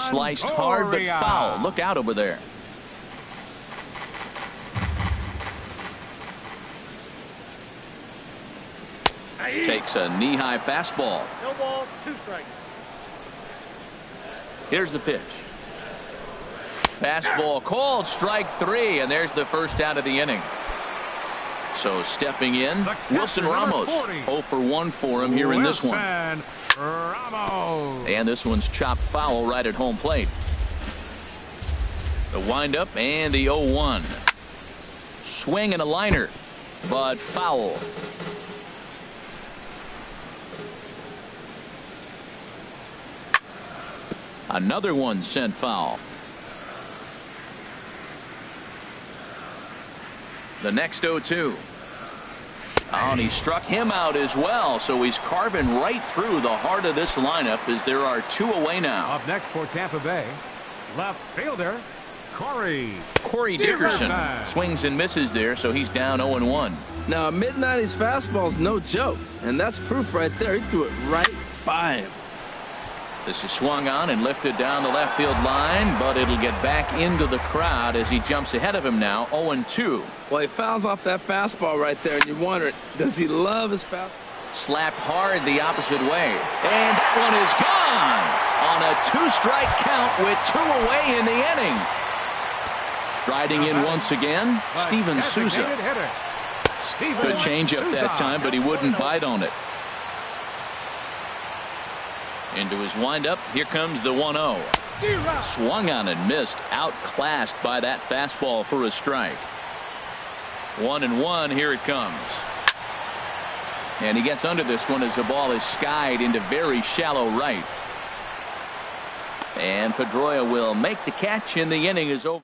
Sliced hard but foul. Look out over there. Takes a knee-high fastball. No balls, 2 strikes. Here's the pitch. Fastball called, strike 3, and there's the first out of the inning. So stepping in, Wilson Ramos. 0 for 1 for him here in this one. And this one's chopped foul right at home plate. The windup and the 0-1. Swing and a liner, but foul. Another one sent foul. The next 0-2. And he struck him out as well, so he's carving right through the heart of this lineup as there are 2 away now. Up next for Tampa Bay, left fielder Corey Dickerson swings and misses there, so he's down 0-1. Now a mid-90s fastball's no joke, and that's proof right there. He threw it right by him. This is swung on and lifted down the left field line, but it'll get back into the crowd as he jumps ahead of him now. 0-2. Well, he fouls off that fastball right there, and you wonder, does he love his fastball? Slapped hard the opposite way, and that one is gone on a 2-strike count with 2 away in the inning. Striding in once again, Steven Souza. Good changeup that time, but he wouldn't bite on it. Into his windup, here comes the 1-0. Swung on and missed, outclassed by that fastball for a strike. 1-1, here it comes. And he gets under this one as the ball is skied into very shallow right. And Pedroia will make the catch, and the inning is over.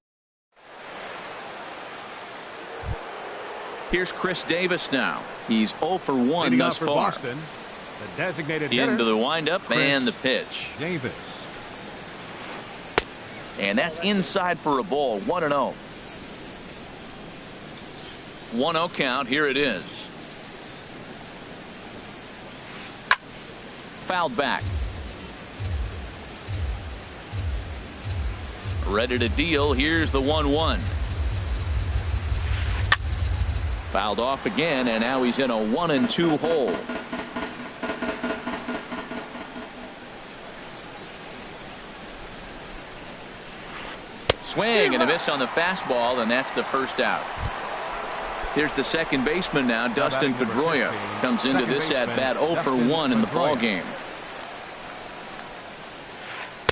Here's Chris Davis now. He's 0 for 1 thus far. Boston, the designated into the windup and the pitch. Davis. And that's inside for a ball. 1-0. 1-0 count. Here it is. Fouled back. Ready to deal. Here's the 1-1. Fouled off again, and now he's in a 1-2 hole. Swing and a miss on the fastball, and that's the first out. Here's the second baseman now, Dustin Pedroia. Comes into this at bat 0 for 1 in the ball game.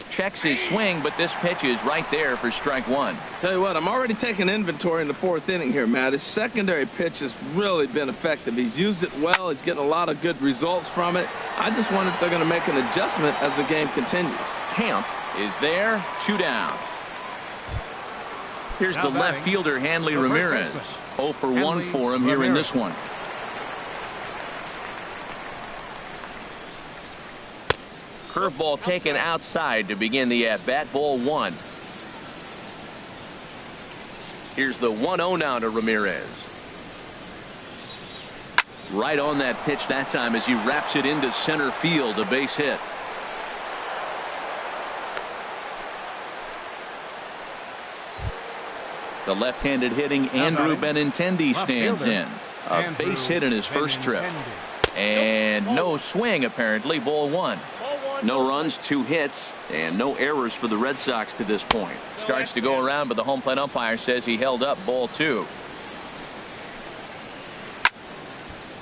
Checks his swing, but this pitch is right there for strike 1. Tell you what, I'm already taking inventory in the 4th inning here, Matt. His secondary pitch has really been effective. He's used it well. He's getting a lot of good results from it. I just wonder if they're going to make an adjustment as the game continues. Camp is there, 2 down. Here's the left fielder, Hanley Ramirez. 0 for 1 for him here in this one. Curveball taken outside to begin the at-bat. Ball 1. Here's the 1-0 now to Ramirez. Right on that pitch that time as he wraps it into center field, a base hit. The left-handed hitting Andrew Benintendi stands in. A base hit in his first trip. And no swing apparently. Ball 1. No runs, 2 hits, and no errors for the Red Sox to this point. Starts to go around, but the home plate umpire says he held up. Ball 2.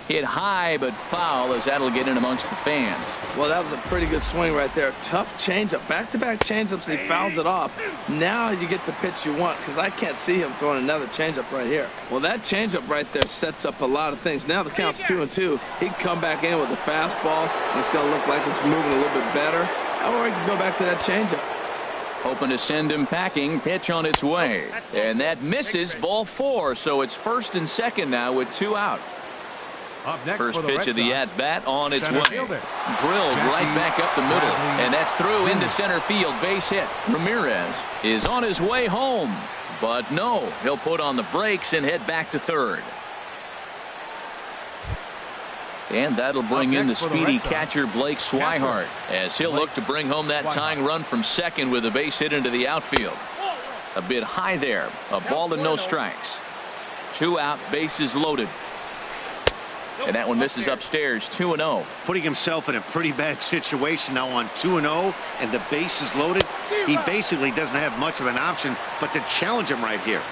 Hit high but foul as that'll get in amongst the fans. Well, that was a pretty good swing right there. Tough changeup. Back-to-back changeups. He fouls it off. Now you get the pitch you want, because I can't see him throwing another changeup right here. Well, that changeup right there sets up a lot of things. Now the count's 2-2. He can come back in with a fastball. It's going to look like it's moving a little bit better. Or he can go back to that changeup. Hoping to send him packing. Pitch on its way. And that misses. Ball 4. So it's 1st and 2nd now with 2 out. First pitch of the at-bat on its way. Drilled right back up the middle. And that's through into center field. Base hit. Ramirez is on his way home. But no, he'll put on the brakes and head back to 3rd. And that'll bring in the speedy catcher Blake Swihart as he'll look to bring home that tying run from second with a base hit into the outfield. A bit high there. A ball and no strikes. 2 out, bases loaded. And that one misses upstairs, 2-0. Putting himself in a pretty bad situation now on 2-0, and the bases loaded. He basically doesn't have much of an option but to challenge him right here.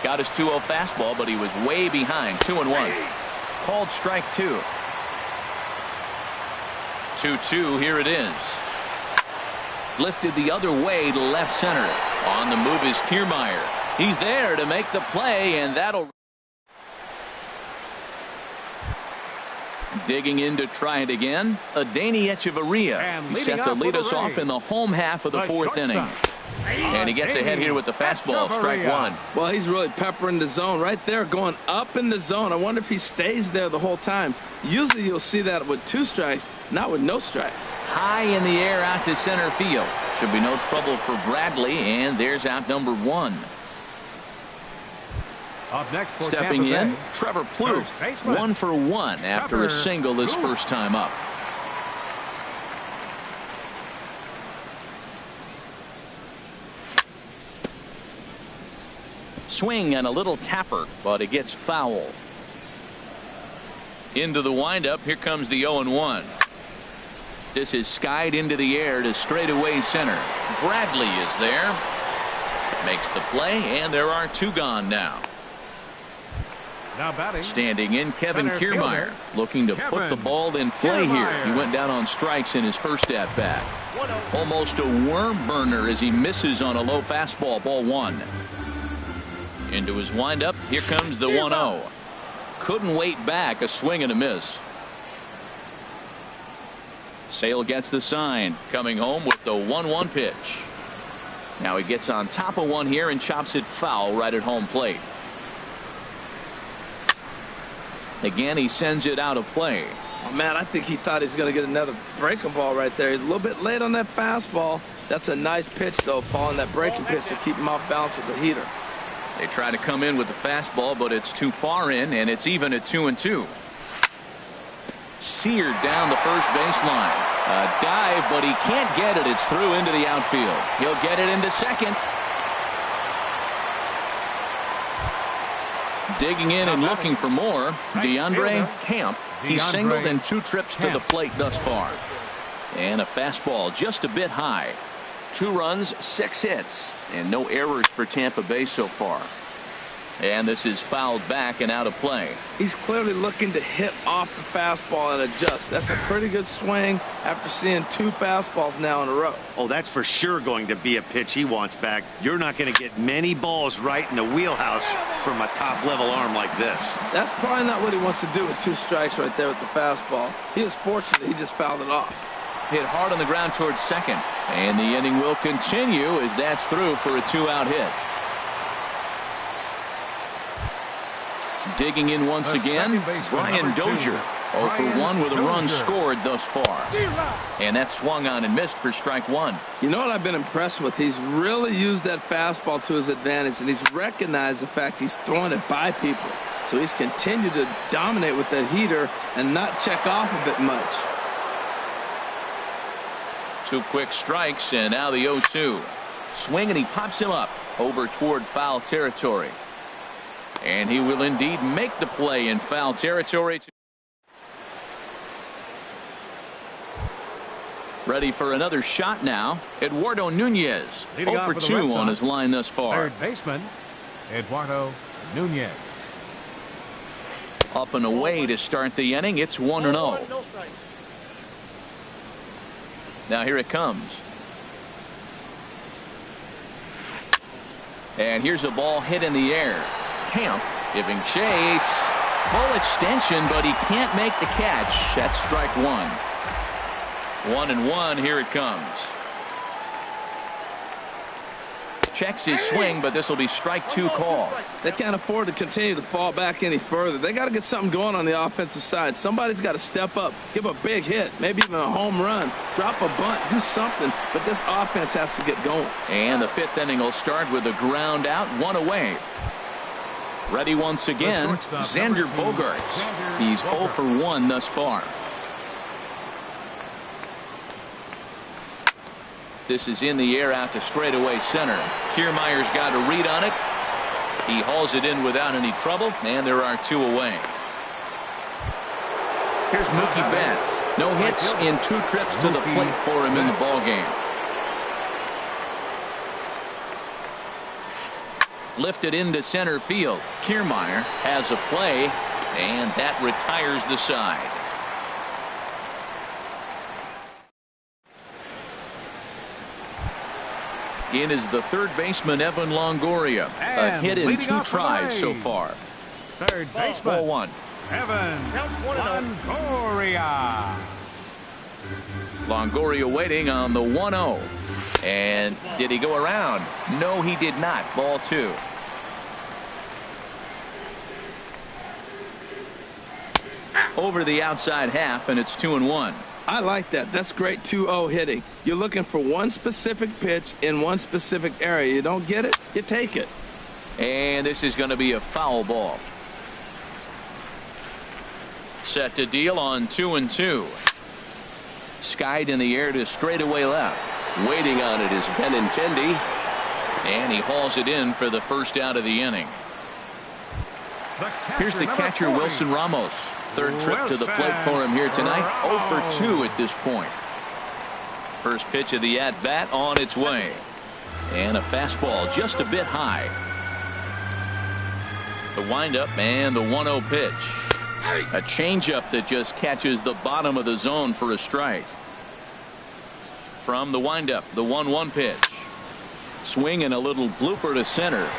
Got his 2-0 fastball, but he was way behind. 2-1. Called strike 2. 2-2, here it is. Lifted the other way to left center. On the move is Kiermaier. He's there to make the play, and that'll... Digging in to try it again, Adeiny Echeverria. He set to lead us off in the home half of the 4th inning. And he gets ahead here with the fastball, strike 1. Well, he's really peppering the zone right there, going up in the zone. I wonder if he stays there the whole time. Usually you'll see that with 2 strikes, not with no strikes. High in the air out to center field. Should be no trouble for Bradley, and there's out number 1. Up next for Stepping Tampa in, Bay, Trevor Plouffe, 1 for 1 after a single his first time up. Swing and a little tapper, but it gets foul. Into the windup, here comes the 0-1. This is skied into the air to straightaway center. Bradley is there. Makes the play, and there are 2 gone now. Now batting. Standing in, Kevin Kiermaier, looking to put the ball in play here. He went down on strikes in his first at-bat. Almost a worm burner as he misses on a low fastball, ball 1. Into his windup, here comes the 1-0. Couldn't wait back, a swing and a miss. Sale gets the sign, coming home with the 1-1 pitch. Now he gets on top of one here and chops it foul right at home plate. Again, he sends it out of play. Oh, man, I think he thought he was going to get another breaking ball right there. He's a little bit late on that fastball. That's a nice pitch, though, following that breaking pitch to keep him off balance with the heater. They try to come in with the fastball, but it's too far in, and it's even at 2-2. Seared down the first baseline. A dive, but he can't get it. It's through into the outfield. He'll get it into second. Digging in and looking for more, DeAndre Camp. He's singled in 2 trips to the plate thus far. And a fastball just a bit high. 2 runs, 6 hits, and no errors for Tampa Bay so far. And this is fouled back and out of play. He's clearly looking to hit off the fastball and adjust. That's a pretty good swing after seeing 2 fastballs now in a row. Oh, that's for sure going to be a pitch he wants back. You're not going to get many balls right in the wheelhouse from a top-level arm like this. That's probably not what he wants to do with 2 strikes right there with the fastball. He was fortunate he just fouled it off. Hit hard on the ground towards second. And the inning will continue as that's through for a 2-out hit. Digging in once again, Brian Dozier. 0 for 1 with a run scored thus far. And that swung on and missed for strike 1. You know what I've been impressed with? He's really used that fastball to his advantage, and he's recognized the fact he's throwing it by people. So he's continued to dominate with that heater and not check off of it much. 2 quick strikes, and now the 0-2. Swing, and he pops him up over toward foul territory. And he will indeed make the play in foul territory. Ready for another shot now. Eduardo Nunez, 0 for 2 on his line thus far. Third baseman, Eduardo Nunez. Up and away to start the inning. It's 1-0. Now here it comes. And here's a ball hit in the air. Camp giving chase. Full extension, but he can't make the catch. That's strike 1. 1-1. Here it comes. Checks his swing, but this will be strike 2 call. They can't afford to continue to fall back any further. They got to get something going on the offensive side. Somebody's got to step up, give a big hit, maybe even a home run, drop a bunt, do something. But this offense has to get going. And the 5th inning will start with a ground out, 1 away. Ready once again, Xander Bogaerts. He's 0 for 1 thus far. This is in the air out to straightaway center. Kiermaier's got a read on it. He hauls it in without any trouble, and there are 2 away. Here's Mookie Betts. No hits in 2 trips to the plate for him in the ballgame. Lifted into center field. Kiermaier has a play, and that retires the side. In is the third baseman, Evan Longoria. A hit in 2 tries so far. Third baseman, Ball 1. Evan Longoria. Longoria waiting on the 1-0. And did he go around? No, he did not. Ball 2. Over the outside half, and it's 2-1. I like that. That's great 2-0 hitting. You're looking for one specific pitch in one specific area. You don't get it, you take it. And this is going to be a foul ball. Set to deal on 2-2. Skied in the air to straightaway left. Waiting on it is Benintendi. And he hauls it in for the first out of the inning. Here's the catcher, Wilson Ramos. Third trip to the plate for him here tonight. 0 for 2 at this point. First pitch of the at-bat on its way. And a fastball just a bit high. The windup and the 1-0 pitch. A changeup that just catches the bottom of the zone for a strike. From the windup, the 1-1 pitch. Swing and a little blooper to center.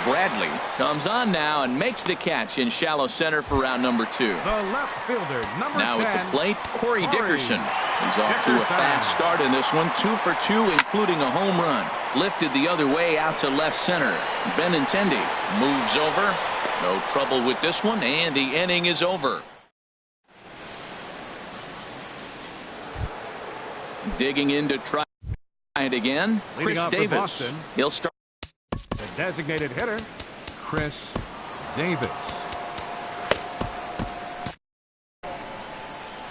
Bradley comes on now and makes the catch in shallow center for round number 2. The left fielder, number now 10, at the plate, Corey Dickerson. He's off to a fast start in this one. 2 for 2, including a home run. Lifted the other way out to left center. Benintendi moves over. No trouble with this one, and the inning is over. Digging in to try it again, Chris Davis. He'll start. The designated hitter, Chris Davis.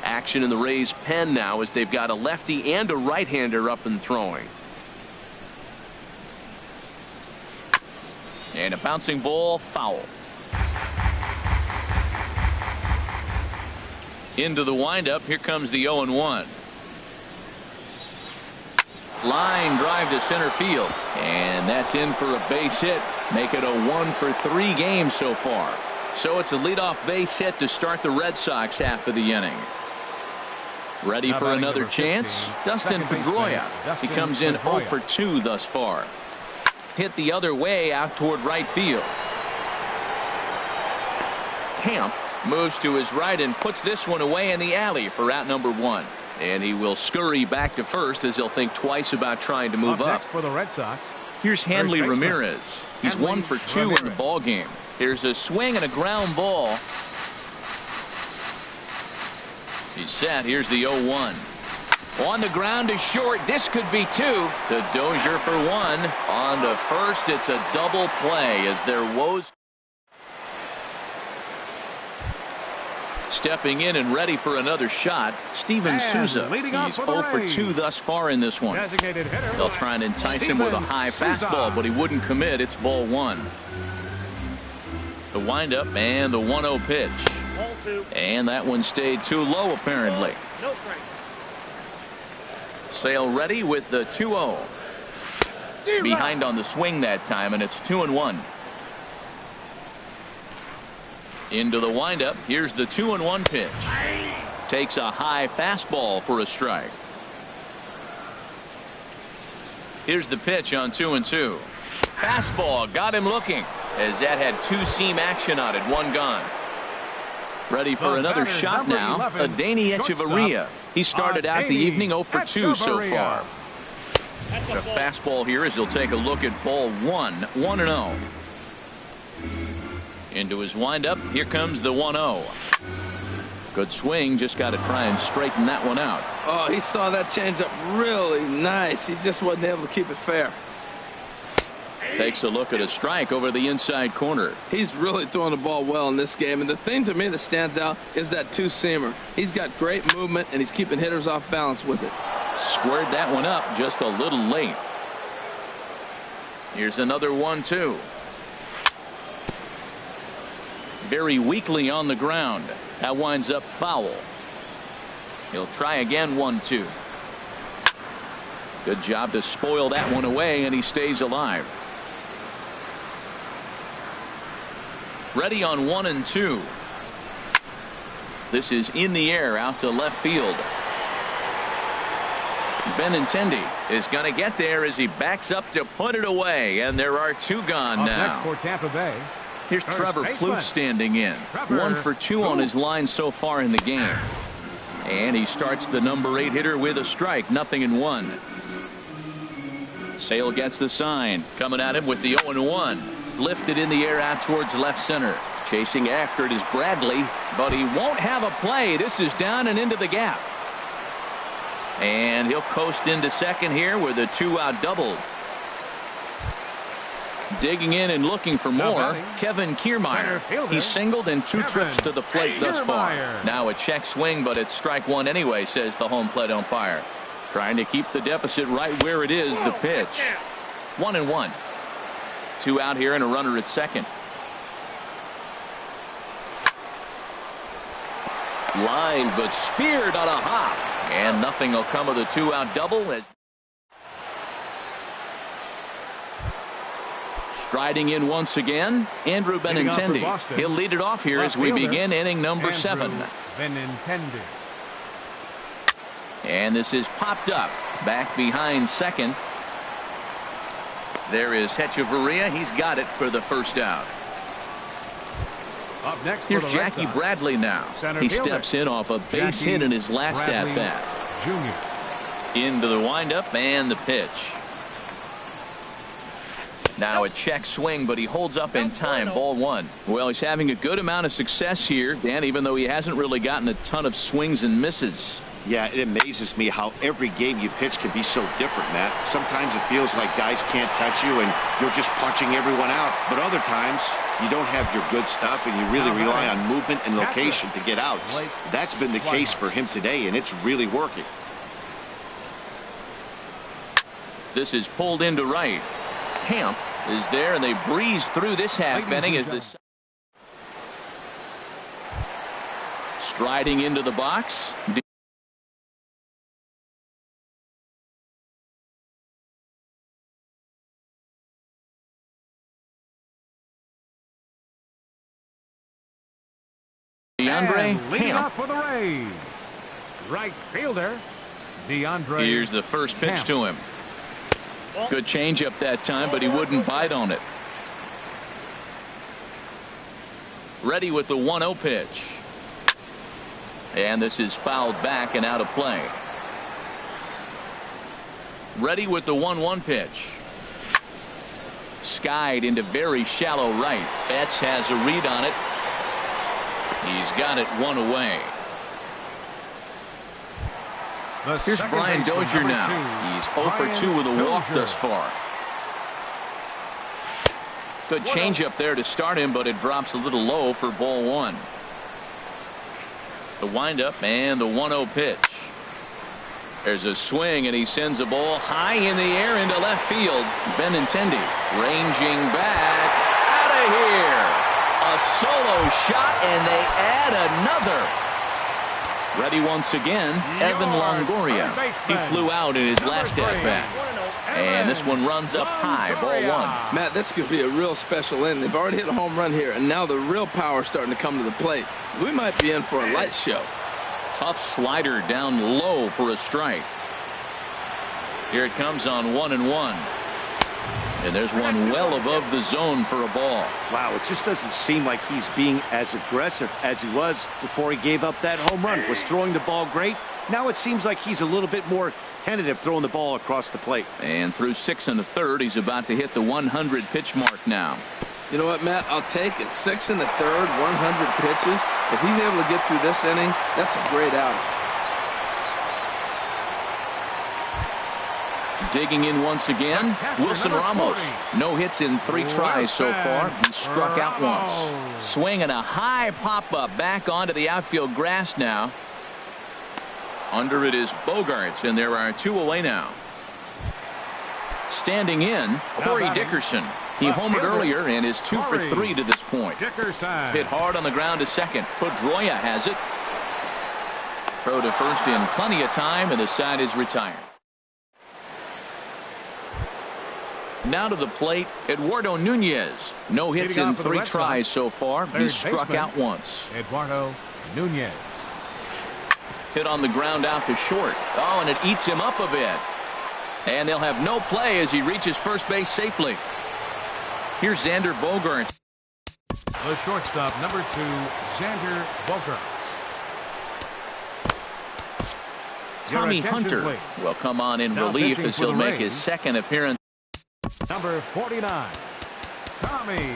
Action in the Rays' pen now as they've got a lefty and a right-hander up and throwing. And a bouncing ball, foul. Into the windup. Here comes the 0-1. Line drive to center field, and that's in for a base hit. Make it a 1 for 3 game so far. So it's a leadoff base hit to start the Red Sox half of the inning. Ready for another chance? Dustin Pedroia. He comes in 0 for 2 thus far. Hit the other way out toward right field. Camp moves to his right and puts this one away in the alley for out number 1. And he will scurry back to first as he'll think twice about trying to move up. For the Red Sox. Here's Hanley Ramirez. He's 1 for 2 in the ball game. Here's a swing and a ground ball. He's set. Here's the 0-1. On the ground to short. This could be 2. To Dozier for 1. On to first. It's a double play as their woes. Stepping in and ready for another shot, Steven Souza. He's 0 for 2 thus far in this one. They'll try and entice him with a high fastball, but he wouldn't commit. It's ball 1. The windup and the 1-0 pitch. And that one stayed too low, apparently. Sale ready with the 2-0. Behind on the swing that time, and it's 2-1. Into the windup. Here's the 2-1 pitch. Takes a high fastball for a strike. Here's the pitch on 2-2. Fastball got him looking as that had 2-seam action on it. 1 gone. Ready for another shot now. Adeiny Echeverria. He started out the evening 0 for 2 so far. The fastball here as he'll take a look at ball 1. 1-0. Into his windup. Here comes the 1-0. Good swing. Just got to try and straighten that one out. Oh, he saw that changeup really nice. He just wasn't able to keep it fair. Takes a look at a strike over the inside corner. He's really throwing the ball well in this game, and the thing to me that stands out is that two-seamer. He's got great movement, and he's keeping hitters off balance with it. Squared that one up just a little late. Here's another 1-2. Very weakly on the ground. That winds up foul. He'll try again. 1-2. Good job to spoil that one away, and he stays alive. Ready on 1-2. This is in the air out to left field. Benintendi is going to get there as he backs up to put it away, and there are two gone now. Next for Tampa Bay. Here's Trevor Plouffe standing in. 1 for 2 on his line so far in the game. And he starts the number 8 hitter with a strike. 0-1. Sale gets the sign. Coming at him with the 0-1. Lifted in the air out towards left center. Chasing after it is Bradley, but he won't have a play. This is down and into the gap. And he'll coast into second here with a 2-out double. Digging in and looking for more, Kevin Kiermaier. He's singled in 2 trips to the plate thus far. Now a check swing, but it's strike 1 anyway, says the home plate umpire. Trying to keep the deficit right where it is. The pitch. 1-1. 2 out here and a runner at second. Line, but speared on a hop. And nothing will come of the 2-out double as striding in once again, Andrew Benintendi. He'll lead it off here as we begin inning number 7. Benintendi. And this is popped up back behind second. There is Hechavarria. He's got it for the first out. Up next Here's Jackie Bradley now. He steps in off a base hit in his last at bat. Jr. Into the windup and the pitch. Now a check swing, but he holds up in time. Ball 1. Well, he's having a good amount of success here, Dan, even though he hasn't really gotten a ton of swings and misses. Yeah, it amazes me how every game you pitch can be so different, Matt. Sometimes it feels like guys can't touch you and you're just punching everyone out. But other times you don't have your good stuff and you really rely on movement and location to get outs. That's been the case for him today, and it's really working. This is pulled into right. Camp is there, and they breeze through this half inning as this striding into the box. DeAndre Camp. For the Rays. Right fielder DeAndre. Here's the first pitch to him. Good changeup that time, but he wouldn't bite on it. Ready with the 1-0 pitch. And this is fouled back and out of play. Ready with the 1-1 pitch. Skied into very shallow right. Betts has a read on it. He's got it 1 away. Here's Brian Dozier now. He's 0 for 2 with a walk thus far. Good changeup there to start him, but it drops a little low for ball 1. The windup and the 1-0 pitch. There's a swing, and he sends a ball high in the air into left field. Benintendi ranging back out of here. A solo shot, and they add another. Ready once again, Evan Longoria. He flew out in his last at bat. And this one runs up high. Ball 1. Matt, this could be a real special inning. They've already hit a home run here, and now the real power is starting to come to the plate. We might be in for a light show. Tough slider down low for a strike. Here it comes on 1-1. And there's one well above the zone for a ball. Wow, it just doesn't seem like he's being as aggressive as he was before he gave up that home run. Was throwing the ball great. Now it seems like he's a little bit more tentative throwing the ball across the plate. And through 6 1/3, he's about to hit the 100 pitch mark now. You know what, Matt? I'll take it. 6 1/3, 100 pitches. If he's able to get through this inning, that's a great outing. Digging in once again, Wilson Ramos. No hits in 3 tries so far. He struck out once. Swinging a high pop-up back onto the outfield grass now. Under it is Bogaerts, and there are 2 away now. Standing in, Corey Dickerson. He homered earlier and is 2 for 3 to this point. Hit hard on the ground to second. Pedroia has it. Throw to first in plenty of time, and the side is retired. Now to the plate, Eduardo Nunez. No hits in 3 tries so far. He struck out once. Eduardo Nunez. Hit on the ground out to short. Oh, and it eats him up a bit. And they'll have no play as he reaches first base safely. Here's Xander Bogaerts. The shortstop, number 2, Xander Bogaerts. Tommy Hunter will come on in relief as he'll make his second appearance. Number 49, Tommy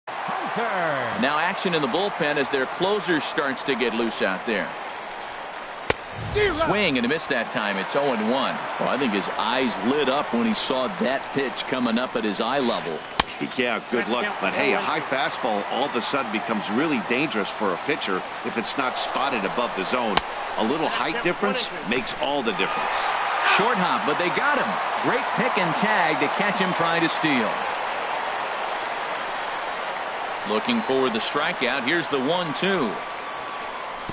Hunter. Now action in the bullpen as their closer starts to get loose out there. Swing and a miss that time. It's 0-1. Well, I think his eyes lit up when he saw that pitch coming up at his eye level. Yeah, good luck. But hey, a high fastball all of a sudden becomes really dangerous for a pitcher if it's not spotted above the zone. A little height difference makes all the difference. Short hop, but they got him. Great pick and tag to catch him trying to steal. Looking for the strikeout. Here's the 1-2.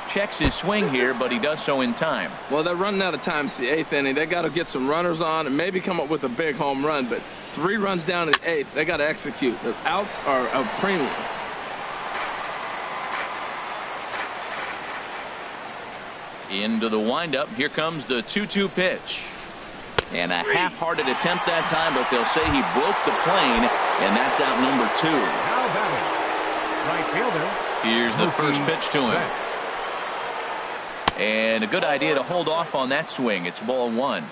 Checks his swing here, but he does so in time. Well, they're running out of time. It's the 8th inning. They got to get some runners on and maybe come up with a big home run. But 3 runs down in the 8th. They got to execute. The outs are a premium. Into the windup. Here comes the 2-2 pitch. And a half-hearted attempt that time, but they'll say he broke the plane, and that's out number 2. Now batting, right fielder. Here's the first pitch to him. And a good idea to hold off on that swing. It's ball 1.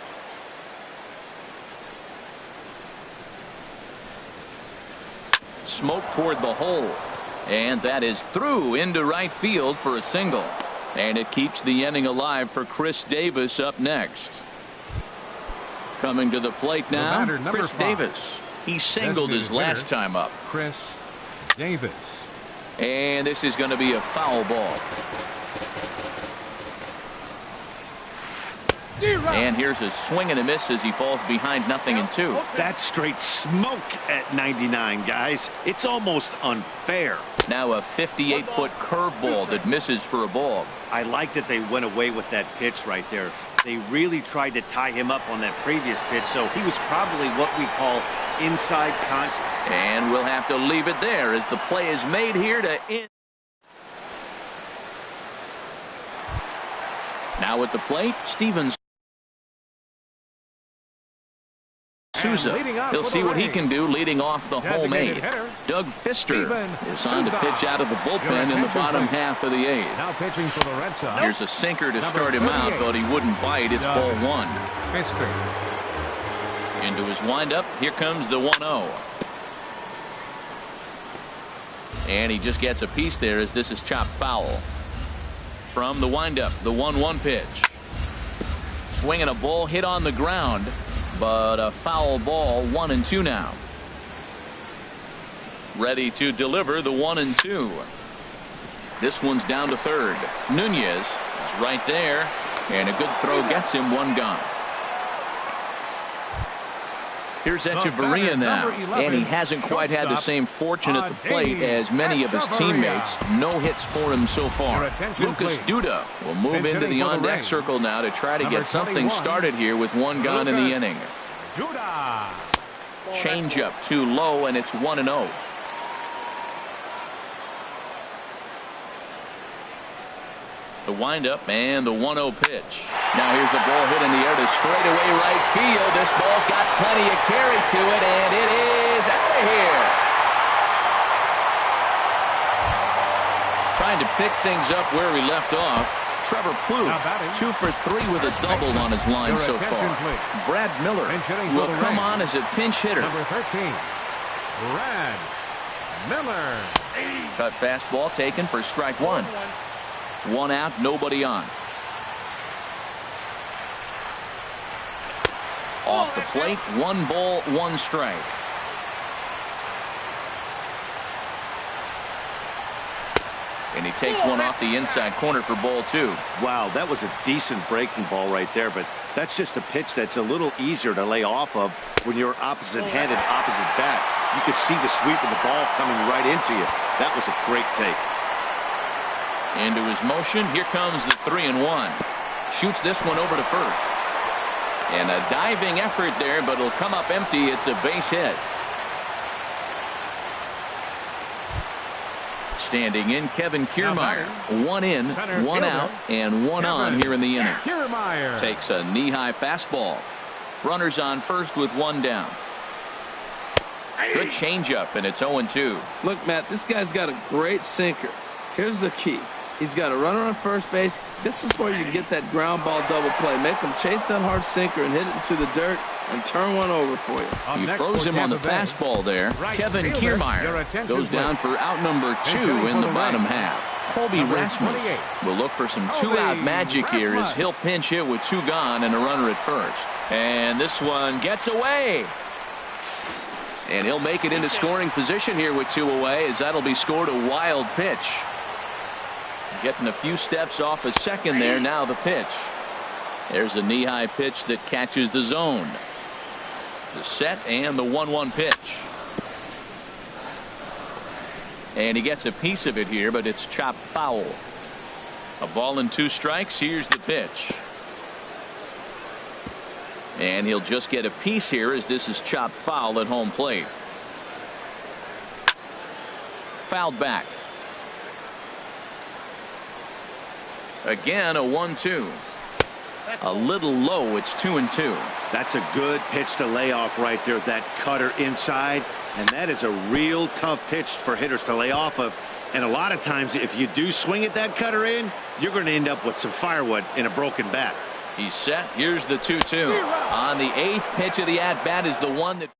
Smoke toward the hole. And that is through into right field for a single. And it keeps the inning alive for Chris Davis up next. Coming to the plate now, Chris Davis. He singled his last time up. Chris Davis. And this is going to be a foul ball. And here's a swing and a miss as he falls behind 0-2. That's straight smoke at 99, guys. It's almost unfair. Now a 58-foot curveball that misses for a ball. I like that they went away with that pitch right there. They really tried to tie him up on that previous pitch, so he was probably what we call inside contact. And we'll have to leave it there as the play is made here to end. Now at the plate, Stevens. Souza. He'll see what he can do leading off the home 8. Doug Fister is on to pitch out of the bullpen in the bottom half of the 8th. Now pitching for the Red Sox. Here's a sinker to start him out, but he wouldn't bite. It's ball 1. Fister. Into his windup. Here comes the 1-0. And he just gets a piece there as this is chopped foul. From the windup, the 1-1 pitch. Swinging a ball hit on the ground. But a foul ball, 1-2 now. Ready to deliver the 1-2. This one's down to third. Nunez is right there. And a good throw gets him 1 gone. Here's Echeverria now. And he hasn't quite had the same fortune at the plate as many of his teammates. No hits for him so far. Lucas Duda will move into the on-deck circle now to try to get something started here with 1 gone in the inning. Changeup too low, and it's 1-0. The windup and the 1-0 pitch. Now here's the ball hit in the air to straightaway right field. This ball's got plenty of carry to it, and it is out of here. Trying to pick things up where we left off. Trevor Plouffe, 2 for 3 with a double on his line so far. Brad Miller will come on as a pinch hitter. Number 13, Brad Miller. Cut fastball taken for strike 1. 1 out, nobody on. Off the plate, 1 ball, 1 strike. And he takes one off the inside corner for ball 2. Wow, that was a decent breaking ball right there, but that's just a pitch that's a little easier to lay off of when you're opposite-handed, opposite bat. You could see the sweep of the ball coming right into you. That was a great take. Into his motion, here comes the 3-1. Shoots this one over to first. And a diving effort there, but it'll come up empty. It's a base hit. Standing in, Kevin Kiermaier. 1 in, 1 out, and 1 on here in the inning. Takes a knee-high fastball. Runners on first with 1 down. Good changeup, and it's 0-2. Look, Matt, this guy's got a great sinker. Here's the key. He's got a runner on first base. This is where you get that ground ball double play. Make him chase that hard sinker and hit it into the dirt and turn one over for you. He throws him on the fastball there. Kevin Kiermaier goes down for out number 2 in the bottom half. Colby Rasmus will look for some 2-out magic here as he'll pinch hit with 2 gone and a runner at first. And this one gets away. And he'll make it into scoring position here with 2 away, as that'll be scored a wild pitch. Getting a few steps off a second there. Now the pitch. There's a knee-high pitch that catches the zone. The set and the 1-1 pitch. And he gets a piece of it here, but it's chopped foul. A ball and 2 strikes. Here's the pitch. And he'll just get a piece here as this is chopped foul at home plate. Fouled back. Again, a 1-2. A little low. It's 2-2. That's a good pitch to lay off right there. That cutter inside. And that is a real tough pitch for hitters to lay off of. And a lot of times, if you do swing at that cutter in, you're going to end up with some firewood in a broken bat. He's set. Here's the 2-2. On the 8th pitch of the at-bat is the one that...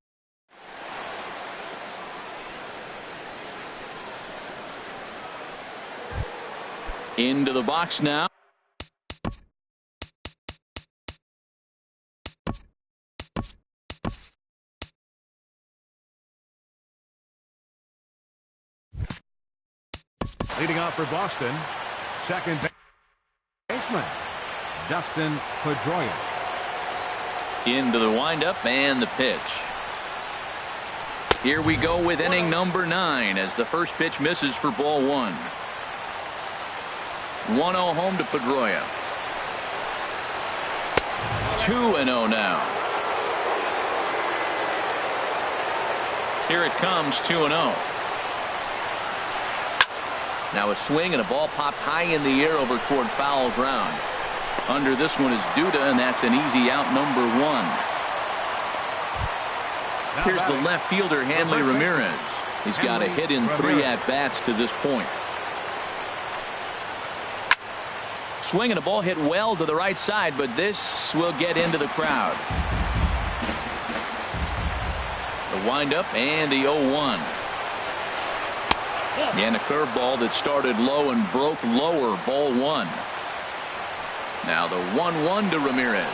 Into the box now. Leading off for Boston, second baseman, Dustin Pedroia. Into the windup and the pitch. Here we go with inning number 9 as the first pitch misses for ball 1. 1-0 home to Pedroia. 2-0 now. Here it comes, 2-0. Now a swing and a ball popped high in the air over toward foul ground. Under this one is Duda, and that's an easy out, number 1. Here's the left fielder, Hanley Ramirez. He's got a hit in 3 at-bats to this point. Swing and a ball hit well to the right side, but this will get into the crowd. The windup and the 0-1. And a curveball that started low and broke lower, ball 1. Now the 1-1 to Ramirez.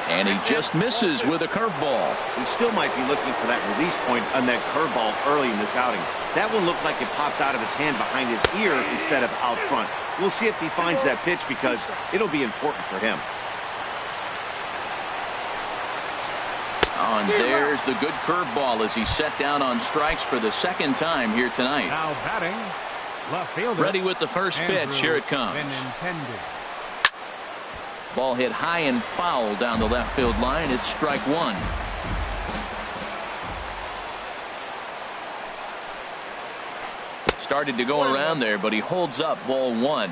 And he just misses with a curveball. He still might be looking for that release point on that curveball early in this outing. That one looked like it popped out of his hand behind his ear instead of out front. We'll see if he finds that pitch because it'll be important for him. Oh, and there's the good curveball as he's set down on strikes for the 2nd time here tonight. Now batting, left fielder. Ready with the first pitch. Here it comes. Ball hit high and foul down the left field line. It's strike 1. Started to go around there, but he holds up, ball 1.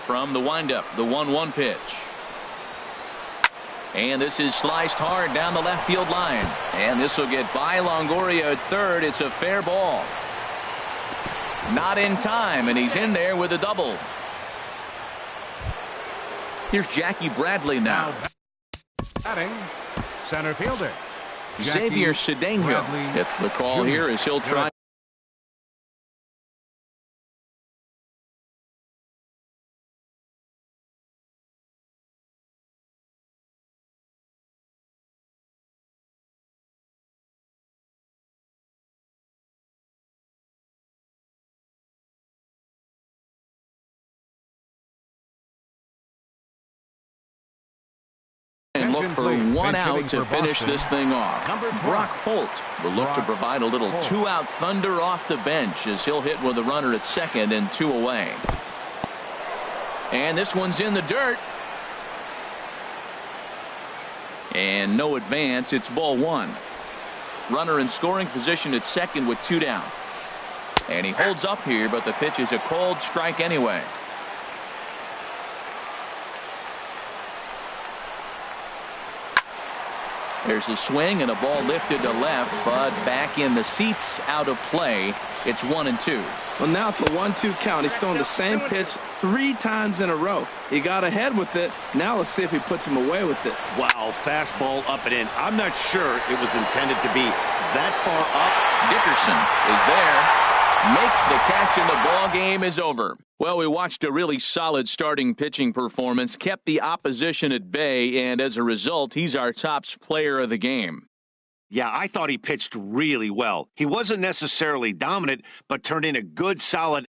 From the windup, the 1-1 pitch. And this is sliced hard down the left field line. And this will get by Longoria at third. It's a fair ball. Not in time, and he's in there with a double. Here's Jackie Bradley now. Batting, center fielder. Xavier Cedeno gets the call here as he'll try. for one out to finish this thing off. Brock Holt will look to provide a little two-out thunder off the bench as he'll hit with a runner at second and 2 away. And this one's in the dirt. And no advance. It's ball 1. Runner in scoring position at second with 2 down. And he holds up here, but the pitch is a cold strike anyway. There's a swing and a ball lifted to left, but back in the seats, out of play. It's 1-2. Well, now it's a 1-2 count. He's throwing the same pitch 3 times in a row. He got ahead with it. Now let's see if he puts him away with it. Wow, fastball up and in. I'm not sure it was intended to be that far up. Dickerson is there. Makes the catch and the ball game is over. Well, we watched a really solid starting pitching performance, kept the opposition at bay, and as a result, he's our top player of the game. Yeah, I thought he pitched really well. He wasn't necessarily dominant, but turned in a good, solid